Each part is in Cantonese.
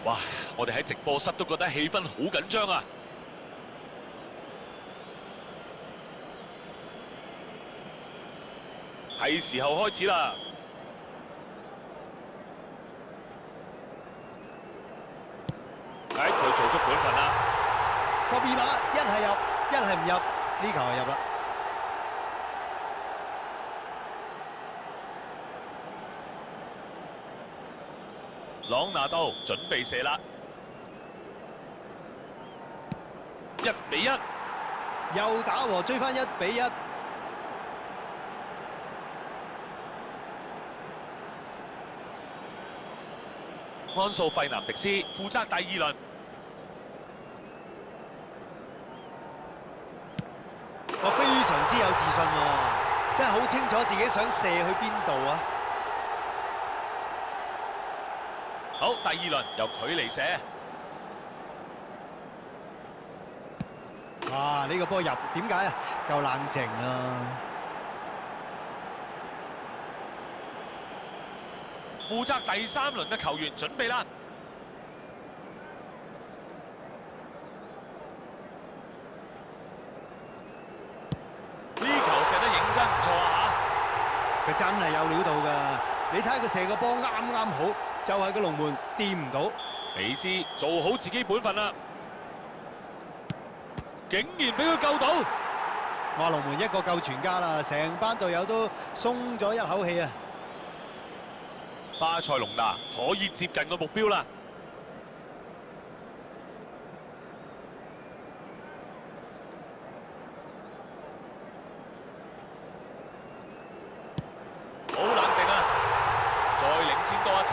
哇！我哋喺直播室都覺得氣氛好緊張啊！係時候開始啦！佢做足本分啦12碼，一係入，一係唔入，呢球係入啦。朗拿度準備射啦，1比1，又打和追翻1比1。安素費南迪斯負責第2輪。我非常之有自信喎，真係好清楚自己想射去邊度啊！好，第2輪由佢嚟射。哇！呢個波入點解啊？夠冷靜啊！負責第3輪嘅球員準備啦。呢球射得認真唔錯啊！佢真係有料到㗎，你睇下佢射個波啱啱好，就係個龍門掂唔到。美斯做好自己本分啦，竟然俾佢救到！哇！龍門一個救全家啦，成班隊友都鬆咗一口氣啊！巴塞隆拿可以接近個目標啦。好冷靜啊！再領先多一球。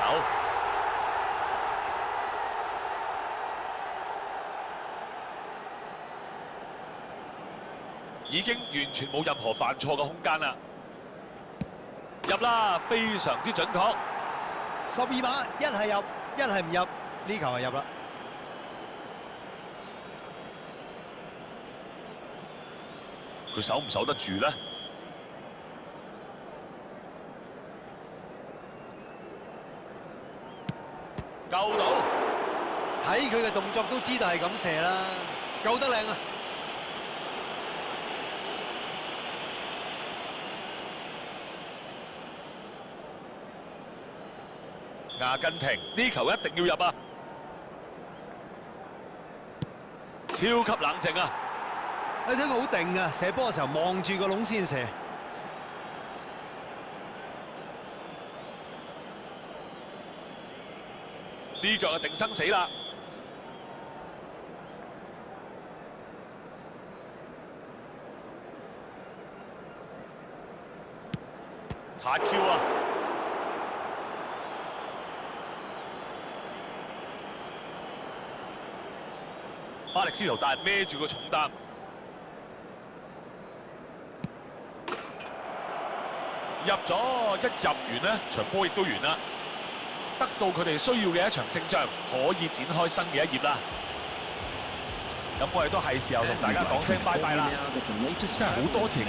已經完全冇任何犯錯嘅空間啦。入啦，非常之準確。12碼，一係入，一係唔入，呢球係入啦。佢守唔守得住咧？救到！睇佢嘅動作都知道係咁射啦，救得靚啊！阿根廷呢球一定要入啊！超級冷靜啊！你睇佢好定啊，射波嘅時候望住個籠先射。呢腳就定生死啦！太 Q 啊！巴力斯圖達孭住個重擔，入咗一入完呢場波亦都完啦，得到佢哋需要嘅一場勝仗，可以展開新嘅一頁啦。咁我哋都係時候同大家講聲拜拜啦，真係好多謝